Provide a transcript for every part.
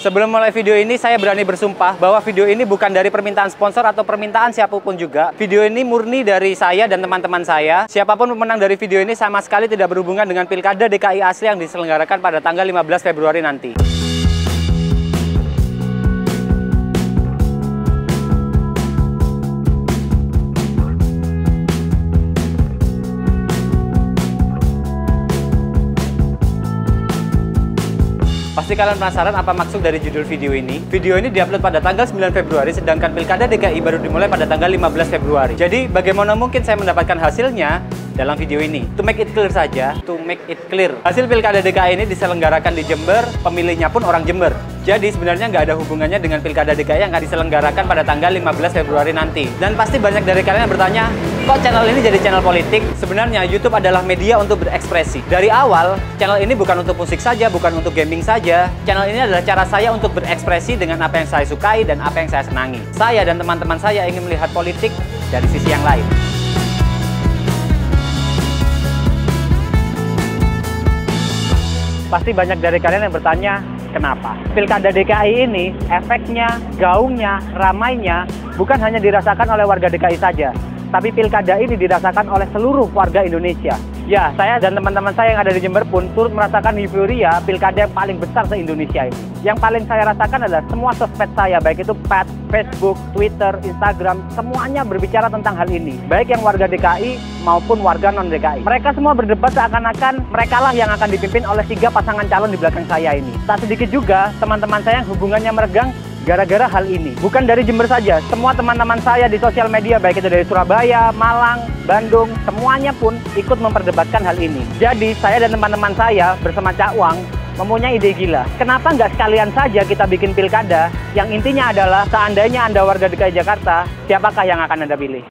Sebelum mulai video ini, saya berani bersumpah bahwa video ini bukan dari permintaan sponsor atau permintaan siapapun juga. Video ini murni dari saya dan teman-teman saya. Siapapun pemenang dari video ini sama sekali tidak berhubungan dengan Pilkada DKI asli yang diselenggarakan pada tanggal 15 Februari nanti. Pasti kalian penasaran apa maksud dari judul video ini? Video ini diupload pada tanggal 9 Februari, sedangkan Pilkada DKI baru dimulai pada tanggal 15 Februari. Jadi, bagaimana mungkin saya mendapatkan hasilnya dalam video ini? To make it clear saja, hasil Pilkada DKI ini diselenggarakan di Jember, pemilihnya pun orang Jember. Jadi, sebenarnya nggak ada hubungannya dengan Pilkada DKI yang akan diselenggarakan pada tanggal 15 Februari nanti. Dan pasti banyak dari kalian yang bertanya, kok channel ini jadi channel politik? Sebenarnya YouTube adalah media untuk berekspresi. Dari awal, channel ini bukan untuk musik saja, bukan untuk gaming saja. Channel ini adalah cara saya untuk berekspresi dengan apa yang saya sukai dan apa yang saya senangi. Saya dan teman-teman saya ingin melihat politik dari sisi yang lain. Pasti banyak dari kalian yang bertanya, kenapa? Pilkada DKI ini, efeknya, gaungnya, ramainya, bukan hanya dirasakan oleh warga DKI saja, tapi pilkada ini dirasakan oleh seluruh warga Indonesia. Ya, saya dan teman-teman saya yang ada di Jember pun turut merasakan euforia pilkada yang paling besar se-Indonesia ini. Yang paling saya rasakan adalah semua sosmed saya, baik itu pet, Facebook, Twitter, Instagram, semuanya berbicara tentang hal ini. Baik yang warga DKI maupun warga non-DKI. Mereka semua berdebat seakan-akan merekalah yang akan dipimpin oleh 3 pasangan calon di belakang saya ini. Tak sedikit juga teman-teman saya yang hubungannya meregang gara-gara hal ini. Bukan dari Jember saja, semua teman-teman saya di sosial media, baik itu dari Surabaya, Malang, Bandung, semuanya pun ikut memperdebatkan hal ini. Jadi, saya dan teman-teman saya bersama Cak Wang mempunyai ide gila. Kenapa nggak sekalian saja kita bikin pilkada yang intinya adalah seandainya Anda warga DKI Jakarta, siapakah yang akan Anda pilih?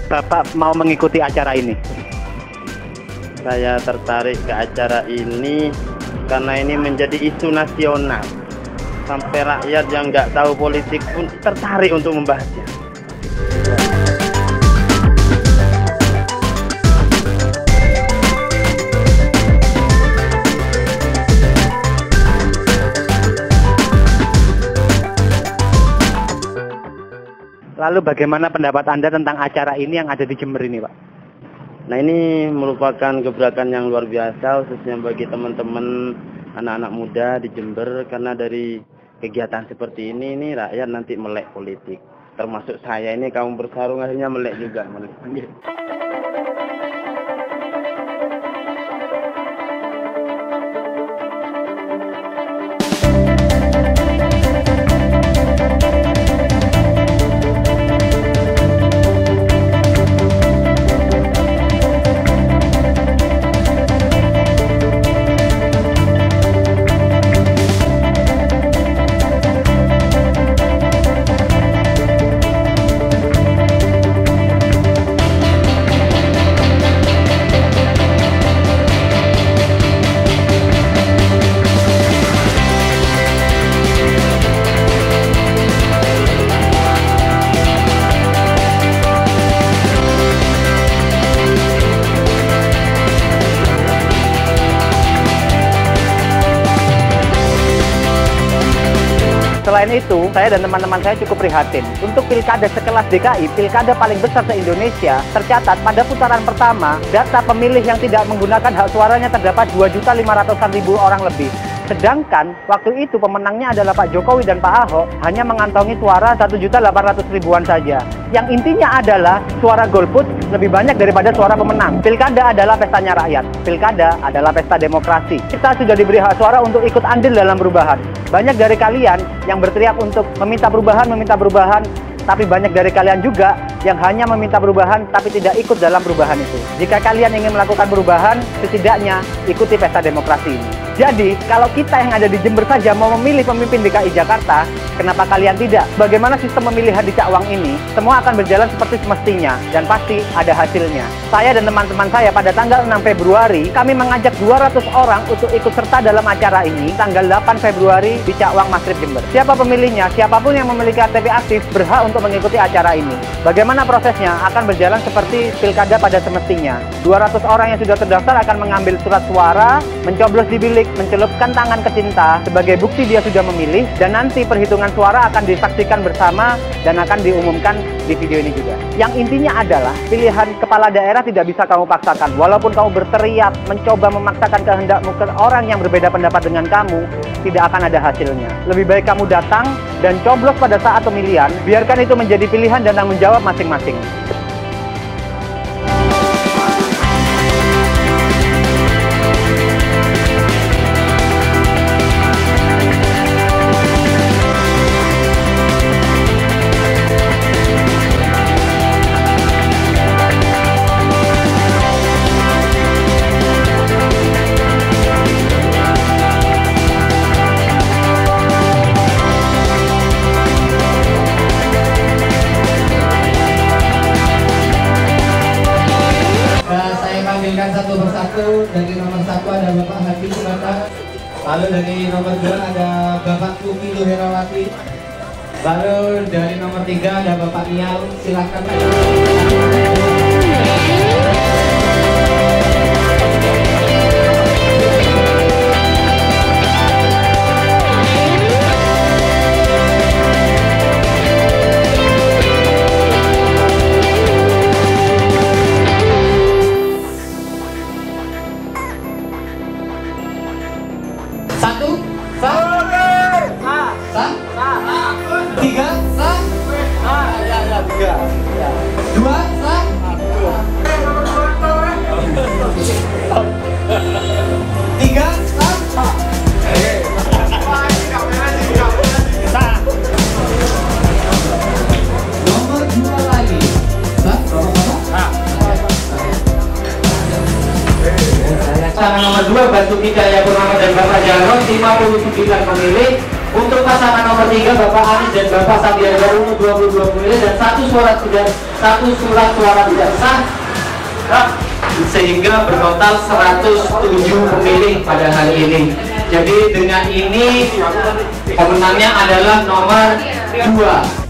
Bapak mau mengikuti acara ini? Saya tertarik ke acara ini karena ini menjadi isu nasional. Sampai rakyat yang nggak tahu politik pun tertarik untuk membahasnya. Lalu bagaimana pendapat Anda tentang acara ini yang ada di Jember ini, Pak? Nah, ini merupakan gebrakan yang luar biasa khususnya bagi teman-teman anak-anak muda di Jember, karena dari kegiatan seperti ini rakyat nanti melek politik. Termasuk saya ini kaum bertarung akhirnya melek juga. Selain itu, saya dan teman-teman saya cukup prihatin. Untuk pilkada sekelas DKI, pilkada paling besar se-Indonesia, tercatat pada putaran pertama, data pemilih yang tidak menggunakan hak suaranya terdapat 2.500.000 orang lebih. Sedangkan waktu itu pemenangnya adalah Pak Jokowi dan Pak Ahok hanya mengantongi suara 1.800.000-an saja. Yang intinya adalah suara golput lebih banyak daripada suara pemenang. Pilkada adalah pestanya rakyat. Pilkada adalah pesta demokrasi. Kita sudah diberi hak suara untuk ikut andil dalam perubahan. Banyak dari kalian yang berteriak untuk meminta perubahan, tapi banyak dari kalian juga yang hanya meminta perubahan tapi tidak ikut dalam perubahan itu. Jika kalian ingin melakukan perubahan, setidaknya ikuti pesta demokrasi ini. Jadi, kalau kita yang ada di Jember saja mau memilih pemimpin DKI Jakarta, kenapa kalian tidak? Bagaimana sistem pemilihan di Cawang ini? Semua akan berjalan seperti semestinya, dan pasti ada hasilnya. Saya dan teman-teman saya pada tanggal 6 Februari, kami mengajak 200 orang untuk ikut serta dalam acara ini, tanggal 8 Februari di Cawang Masrib Jember. Siapa pemilihnya? Siapapun yang memiliki KTP aktif berhak untuk mengikuti acara ini. Bagaimana prosesnya? Akan berjalan seperti pilkada pada semestinya. 200 orang yang sudah terdaftar akan mengambil surat suara, mencoblos di bilik, mencelupkan tangan ke tinta sebagai bukti dia sudah memilih, dan nanti perhitungan suara akan disaksikan bersama dan akan diumumkan di video ini juga. Yang intinya adalah pilihan kepala daerah tidak bisa kamu paksakan. Walaupun kamu berteriak mencoba memaksakan kehendakmu ke orang yang berbeda pendapat dengan kamu, tidak akan ada hasilnya. Lebih baik kamu datang dan coblos pada saat pemilihan, biarkan itu menjadi pilihan dan tanggung jawab masing-masing. Satu persatu. Dari nomor 1 ada Bapak Hadi Surata, lalu dari nomor 2 ada Bapak Tuki Luherawati, lalu dari nomor 3 ada Bapak Nial. Silakan. Pasangan nomor 2 Basuki Cahayapurnama dan Bapak Jarod 59 pemilih. Untuk pasangan nomor 3 Bapak Anies dan Bapak Sandiaga Uno 22 pemilih dan satu surat suara tidak sah, sehingga bertotal 107 pemilih pada hari ini. Jadi dengan ini pemenangnya adalah nomor 2.